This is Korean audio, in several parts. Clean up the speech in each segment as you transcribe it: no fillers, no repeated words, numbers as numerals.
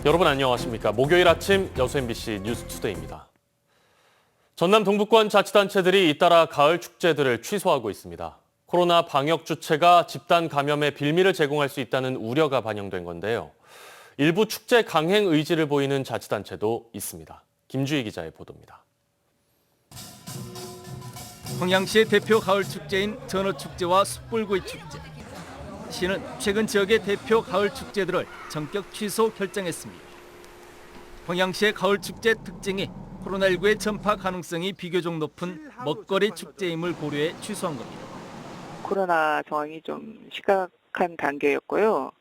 여러분 안녕하십니까. 목요일 아침 여수 MBC 뉴스투데이입니다. 전남 동부권 자치단체들이 잇따라 가을 축제들을 취소하고 있습니다. 코로나 방역 주체가 집단 감염의 빌미를 제공할 수 있다는 우려가 반영된 건데요. 일부 축제 강행 의지를 보이는 자치단체도 있습니다. 김주희 기자의 보도입니다. 광양시의 대표 가을 축제인 전어축제와 숯불구이 축제. 시는 최근 지역의 대표 가을 축제들을 전격 취소 결정했습니다. 광양시의 가을 축제 특징이 코로나19의 전파 가능성이 비교적 높은 먹거리 축제임을 고려해 취소한 겁니다. 코로나 상황이 좀 심각한 단계였고요.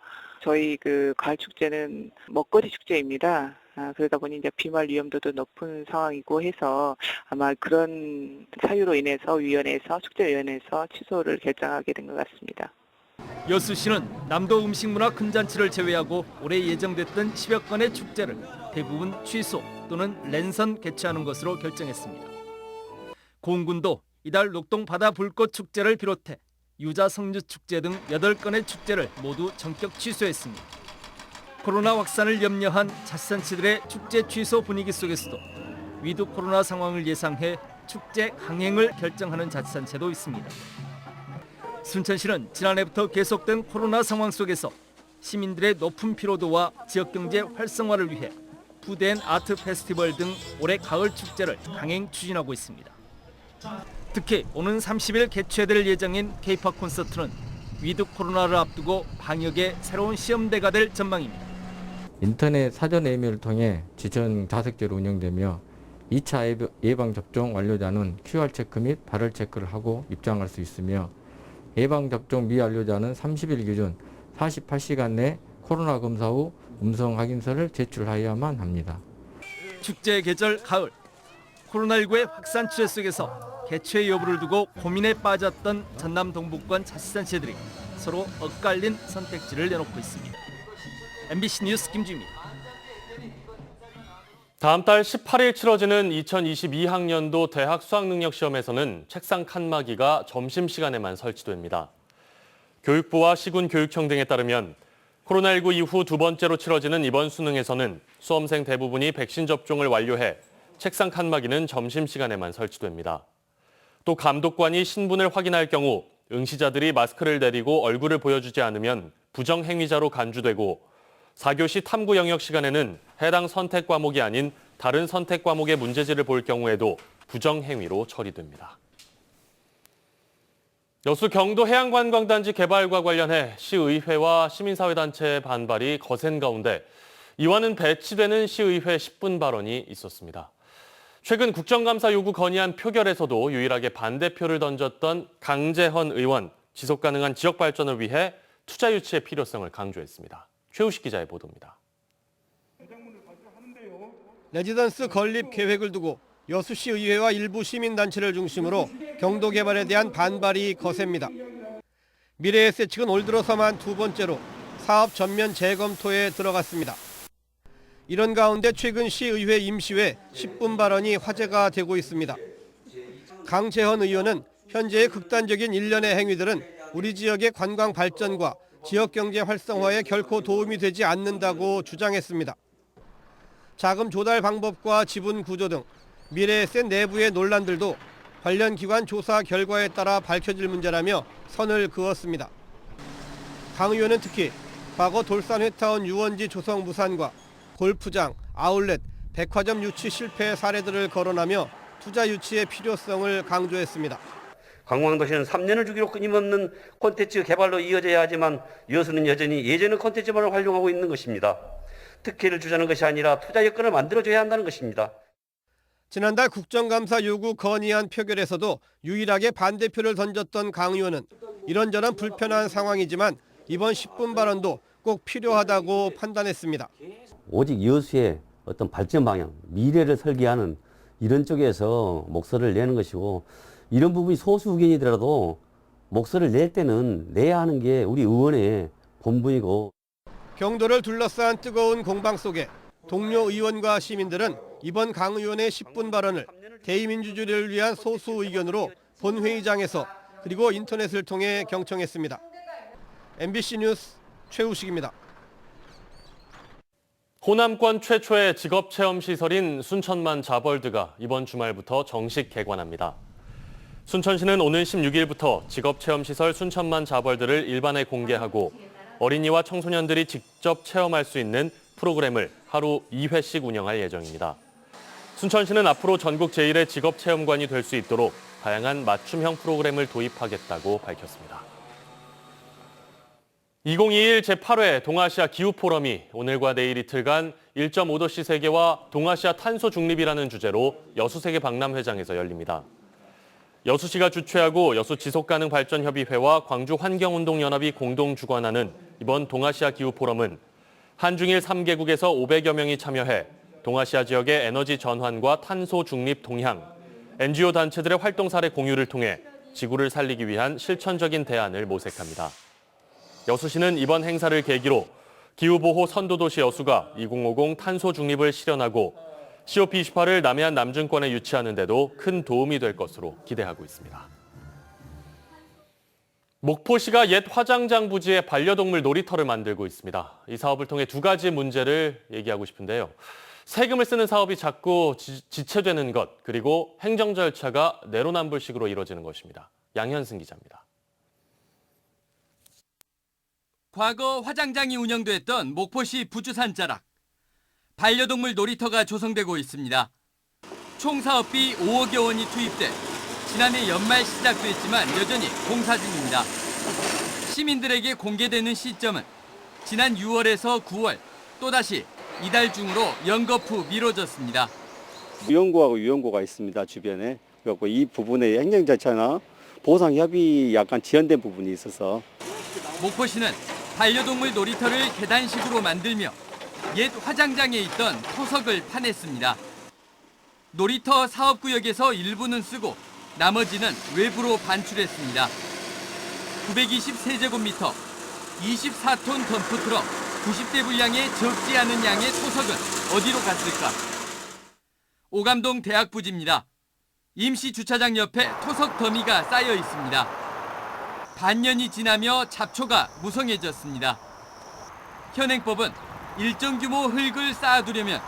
저희 가을 축제는 먹거리 축제입니다. 그러다 보니 이제 비말 위험도도 높은 상황이고 해서 아마 그런 사유로 인해서 축제위원회에서 취소를 결정하게 된 것 같습니다. 여수시는 남도 음식문화 큰 잔치를 제외하고 올해 예정됐던 10여 건의 축제를 대부분 취소 또는 랜선 개최하는 것으로 결정했습니다. 공군도 이달 녹동 바다 불꽃 축제를 비롯해 유자 성주 축제 등 8건의 축제를 모두 전격 취소했습니다. 코로나 확산을 염려한 자치단체들의 축제 취소 분위기 속에서도 위드 코로나 상황을 예상해 축제 강행을 결정하는 자치단체도 있습니다. 순천시는 지난해부터 계속된 코로나 상황 속에서 시민들의 높은 피로도와 지역경제 활성화를 위해 푸드앤 아트 페스티벌 등 올해 가을 축제를 강행 추진하고 있습니다. 특히 오는 30일 개최될 예정인 K-팝 콘서트는 위드 코로나를 앞두고 방역의 새로운 시험대가 될 전망입니다. 인터넷 사전 예매를 통해 지정 좌석제로 운영되며 2차 예방접종 완료자는 QR 체크 및 발열 체크를 하고 입장할 수 있으며 예방접종 미완료자는 30일 기준 48시간 내 코로나 검사 후 음성 확인서를 제출하여야만 합니다. 축제 계절 가을, 코로나19의 확산 추세 속에서 개최 여부를 두고 고민에 빠졌던 전남 동부권 자치단체들이 서로 엇갈린 선택지를 내놓고 있습니다. MBC 뉴스 김주희입니다. 다음 달 18일 치러지는 2022학년도 대학 수학능력시험에서는 책상 칸막이가 점심시간에만 설치됩니다. 교육부와 시군교육청 등에 따르면 코로나19 이후 두 번째로 치러지는 이번 수능에서는 수험생 대부분이 백신 접종을 완료해 책상 칸막이는 점심시간에만 설치됩니다. 또 감독관이 신분을 확인할 경우 응시자들이 마스크를 내리고 얼굴을 보여주지 않으면 부정행위자로 간주되고 4교시 탐구 영역 시간에는 해당 선택 과목이 아닌 다른 선택 과목의 문제지를 볼 경우에도 부정행위로 처리됩니다. 여수 경도 해양관광단지 개발과 관련해 시의회와 시민사회단체의 반발이 거센 가운데 이와는 배치되는 시의회 10분 발언이 있었습니다. 최근 국정감사 요구 건의안 표결에서도 유일하게 반대표를 던졌던 강재헌 의원, 지속가능한 지역 발전을 위해 투자 유치의 필요성을 강조했습니다. 최우식 기자의 보도입니다. 레지던스 건립 계획을 두고 여수시 의회와 일부 시민단체를 중심으로 경도 개발에 대한 반발이 거셉니다. 미래에셋 측은 올 들어서만 두 번째로 사업 전면 재검토에 들어갔습니다. 이런 가운데 최근 시의회 임시회 10분 발언이 화제가 되고 있습니다. 강재헌 의원은 현재의 극단적인 일련의 행위들은 우리 지역의 관광 발전과 지역경제 활성화에 결코 도움이 되지 않는다고 주장했습니다. 자금 조달 방법과 지분 구조 등 미래에셋 내부의 논란들도 관련 기관 조사 결과에 따라 밝혀질 문제라며 선을 그었습니다. 강 의원은 특히 과거 돌산 회타운 유원지 조성 무산과 골프장, 아울렛, 백화점 유치 실패 사례들을 거론하며 투자 유치의 필요성을 강조했습니다. 관광도시는 3년을 주기로 끊임없는 콘텐츠 개발로 이어져야 하지만 여수는 여전히 예전의 콘텐츠만을 활용하고 있는 것입니다. 특혜를 주자는 것이 아니라 투자 여건을 만들어줘야 한다는 것입니다. 지난달 국정감사 요구 건의안 표결에서도 유일하게 반대표를 던졌던 강 의원은 이런저런 불편한 상황이지만 이번 10분 발언도 꼭 필요하다고 판단했습니다. 오직 여수의 어떤 발전 방향, 미래를 설계하는 이런 쪽에서 목소리를 내는 것이고 이런 부분이 소수 의견이더라도 목소리를 낼 때는 내야 하는 게 우리 의원의 본분이고. 경도를 둘러싼 뜨거운 공방 속에 동료 의원과 시민들은 이번 강 의원의 10분 발언을 대의민주주의를 위한 소수 의견으로 본회의장에서 그리고 인터넷을 통해 경청했습니다. MBC 뉴스 최우식입니다. 호남권 최초의 직업체험시설인 순천만 자벌드가 이번 주말부터 정식 개관합니다. 순천시는 오는 16일부터 직업체험시설 순천만 자벌드를 일반에 공개하고 어린이와 청소년들이 직접 체험할 수 있는 프로그램을 하루 2회씩 운영할 예정입니다. 순천시는 앞으로 전국 제1의 직업체험관이 될 수 있도록 다양한 맞춤형 프로그램을 도입하겠다고 밝혔습니다. 2021 제8회 동아시아 기후포럼이 오늘과 내일 이틀간 1.5도씨 세계와 동아시아 탄소 중립이라는 주제로 여수세계 박람회장에서 열립니다. 여수시가 주최하고 여수지속가능발전협의회와 광주환경운동연합이 공동 주관하는 이번 동아시아 기후포럼은 한중일 3개국에서 500여 명이 참여해 동아시아 지역의 에너지 전환과 탄소 중립 동향, NGO 단체들의 활동 사례 공유를 통해 지구를 살리기 위한 실천적인 대안을 모색합니다. 여수시는 이번 행사를 계기로 기후보호 선도도시 여수가 2050 탄소 중립을 실현하고 COP28을 남해안 남중권에 유치하는 데도 큰 도움이 될 것으로 기대하고 있습니다. 목포시가 옛 화장장 부지에 반려동물 놀이터를 만들고 있습니다. 이 사업을 통해 두 가지 문제를 얘기하고 싶은데요. 세금을 쓰는 사업이 자꾸 지체되는 것, 그리고 행정 절차가 내로남불식으로 이뤄지는 것입니다. 양현승 기자입니다. 과거 화장장이 운영됐던 목포시 부주산 자락. 반려동물 놀이터가 조성되고 있습니다. 총 사업비 5억여 원이 투입돼 지난해 연말 시작됐지만 여전히 공사 중입니다. 시민들에게 공개되는 시점은 지난 6월에서 9월, 또다시 이달 중으로 연거푸 미뤄졌습니다. 유연고하고 유연고가 있습니다, 주변에. 그래서 이 부분의 행정 절차나 보상 협의 약간 지연된 부분이 있어서. 목포시는 반려동물 놀이터를 계단식으로 만들며 옛 화장장에 있던 토석을 파냈습니다. 놀이터 사업구역에서 일부는 쓰고 나머지는 외부로 반출했습니다. 920세제곱미터, 24톤 덤프트럭, 90대 분량의 적지 않은 양의 토석은 어디로 갔을까? 오감동 대학 부지입니다. 임시 주차장 옆에 토석 더미가 쌓여 있습니다. 반년이 지나며 잡초가 무성해졌습니다. 현행법은 일정 규모 흙을 쌓아두려면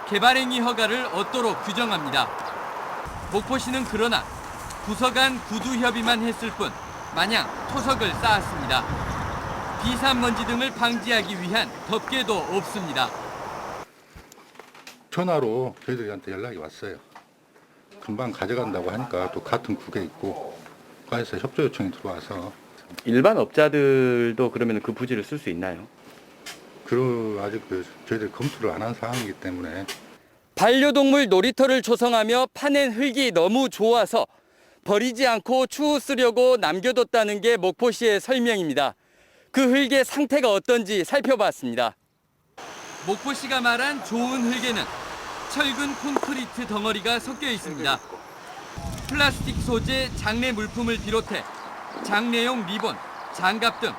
개발행위 허가를 얻도록 규정합니다. 목포시는 그러나 부서 간 구두협의만 했을 뿐 마냥 토석을 쌓았습니다. 비산먼지 등을 방지하기 위한 덮개도 없습니다. 전화로 저희들한테 연락이 왔어요. 금방 가져간다고 하니까 또 같은 국에 있고 과에서 협조 요청이 들어와서. 일반 업자들도 그러면 그 부지를 쓸 수 있나요? 아직 저희들이 검토를 안 한 상황이기 때문에. 반려동물 놀이터를 조성하며 파낸 흙이 너무 좋아서 버리지 않고 추후 쓰려고 남겨뒀다는 게 목포시의 설명입니다. 그 흙의 상태가 어떤지 살펴봤습니다. 목포시가 말한 좋은 흙에는 철근 콘크리트 덩어리가 섞여 있습니다. 플라스틱 소재 장내 물품을 비롯해 장내용 리본, 장갑 등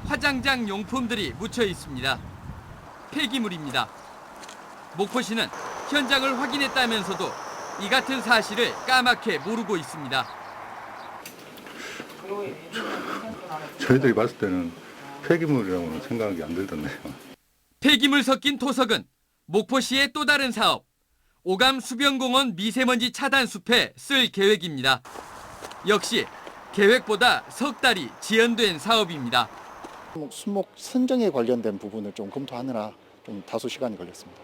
화장장 용품들이 묻혀 있습니다. 폐기물입니다. 목포시는 현장을 확인했다면서도 이 같은 사실을 까맣게 모르고 있습니다. 저희들이 봤을 때는 폐기물이라고는 생각이 안 들던데요. 폐기물 섞인 토석은 목포시의 또 다른 사업, 오감 수변공원 미세먼지 차단 숲에 쓸 계획입니다. 역시 계획보다 석 달이 지연된 사업입니다. 수목 선정에 관련된 부분을 좀 검토하느라 좀 다소 시간이 걸렸습니다.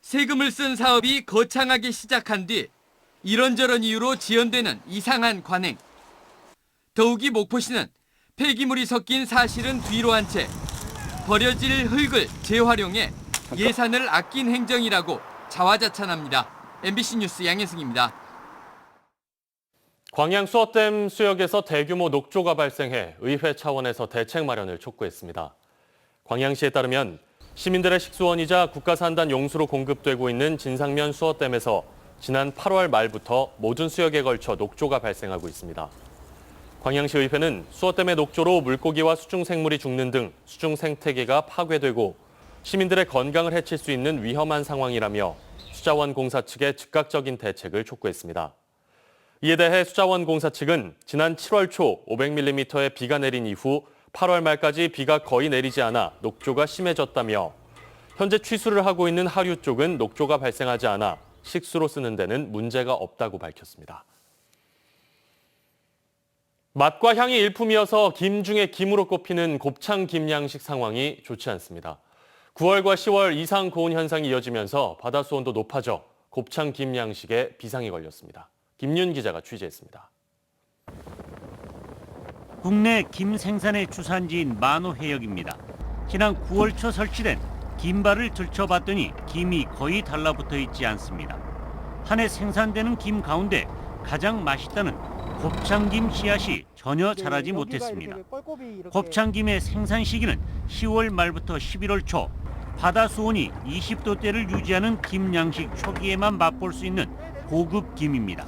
세금을 쓴 사업이 거창하게 시작한 뒤 이런저런 이유로 지연되는 이상한 관행. 더욱이 목포시는 폐기물이 섞인 사실은 뒤로 한 채 버려질 흙을 재활용해 예산을 아낀 행정이라고 자화자찬합니다. MBC 뉴스 양혜승입니다. 광양 수어댐 수역에서 대규모 녹조가 발생해 의회 차원에서 대책 마련을 촉구했습니다. 광양시에 따르면 시민들의 식수원이자 국가산단 용수로 공급되고 있는 진상면 수어댐에서 지난 8월 말부터 모든 수역에 걸쳐 녹조가 발생하고 있습니다. 광양시 의회는 수어댐의 녹조로 물고기와 수중생물이 죽는 등 수중생태계가 파괴되고 시민들의 건강을 해칠 수 있는 위험한 상황이라며 수자원 공사 측의 즉각적인 대책을 촉구했습니다. 이에 대해 수자원 공사 측은 지난 7월 초 500mm의 비가 내린 이후 8월 말까지 비가 거의 내리지 않아 녹조가 심해졌다며 현재 취수를 하고 있는 하류 쪽은 녹조가 발생하지 않아 식수로 쓰는 데는 문제가 없다고 밝혔습니다. 맛과 향이 일품이어서 김 중에 김으로 꼽히는 곱창 김양식 상황이 좋지 않습니다. 9월과 10월 이상 고온 현상이 이어지면서 바닷수온도 높아져 곱창 김양식에 비상이 걸렸습니다. 김윤 기자가 취재했습니다. 국내 김 생산의 주산지인 만호해역입니다. 지난 9월 초 설치된 김발을 들춰봤더니 김이 거의 달라붙어 있지 않습니다. 한 해 생산되는 김 가운데 가장 맛있다는 곱창김 씨앗이 전혀 자라지 못했습니다. 곱창김의 생산 시기는 10월 말부터 11월 초, 바다 수온이 20도대를 유지하는 김 양식 초기에만 맛볼 수 있는 고급 김입니다.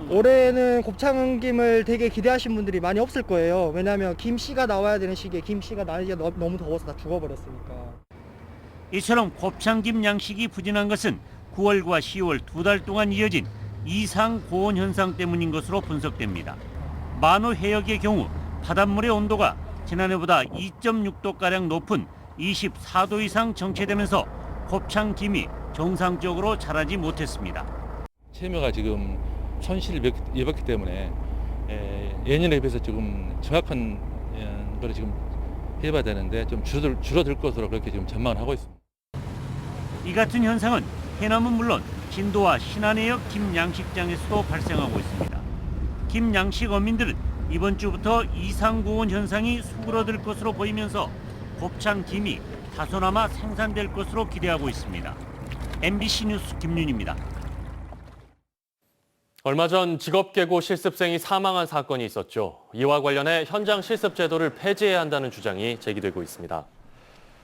올해는 곱창김을 되게 기대하신 분들이 많이 없을 거예요. 왜냐하면 김씨가 나와야 되는 시기에 김씨가 나기가 너무 더워서 다 죽어버렸으니까. 이처럼 곱창김 양식이 부진한 것은 9월과 10월 2달 동안 이어진 이상 고온 현상 때문인 것으로 분석됩니다. 만호 해역의 경우 바닷물의 온도가 지난해보다 2.6도가량 높은 24도 이상 정체되면서 곱창김이 정상적으로 자라지 못했습니다. 채묘가 지금 손실을 입었기 때문에 예년에 비해서 지금 정확한 거를 지금 해봐야 되는데 좀 줄어들 것으로 그렇게 지금 전망을 하고 있습니다. 이 같은 현상은 해남은 물론 진도와 신안해역 김양식장에서도 발생하고 있습니다. 김양식 어민들은 이번 주부터 이상고온 현상이 수그러들 것으로 보이면서 곱창 김이 다소나마 생산될 것으로 기대하고 있습니다. MBC 뉴스 김윤입니다. 얼마 전 직업계고 실습생이 사망한 사건이 있었죠. 이와 관련해 현장 실습 제도를 폐지해야 한다는 주장이 제기되고 있습니다.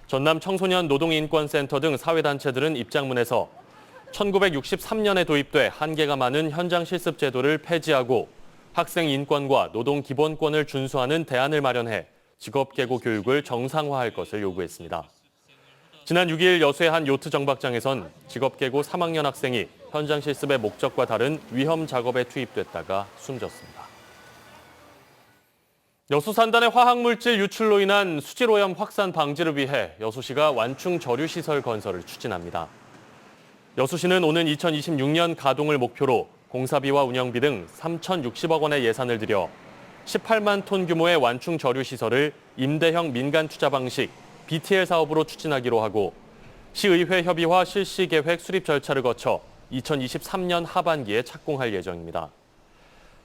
전남 청소년 노동인권센터 등 사회단체들은 입장문에서 1963년에 도입돼 한계가 많은 현장 실습 제도를 폐지하고 학생 인권과 노동 기본권을 준수하는 대안을 마련해 직업계고 교육을 정상화할 것을 요구했습니다. 지난 6일 여수의 한 요트 정박장에선 직업계고 3학년 학생이 현장 실습의 목적과 다른 위험 작업에 투입됐다가 숨졌습니다. 여수 산단의 화학물질 유출로 인한 수질오염 확산 방지를 위해 여수시가 완충 저류시설 건설을 추진합니다. 여수시는 오는 2026년 가동을 목표로 공사비와 운영비 등 3,060억 원의 예산을 들여 18만 톤 규모의 완충 저류시설을 임대형 민간 투자 방식 BTL 사업으로 추진하기로 하고 시의회 협의와 실시 계획 수립 절차를 거쳐 2023년 하반기에 착공할 예정입니다.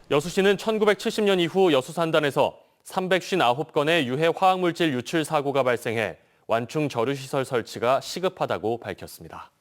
여수시는 1970년 이후 여수 산단에서 359건의 유해 화학물질 유출 사고가 발생해 완충 저류시설 설치가 시급하다고 밝혔습니다.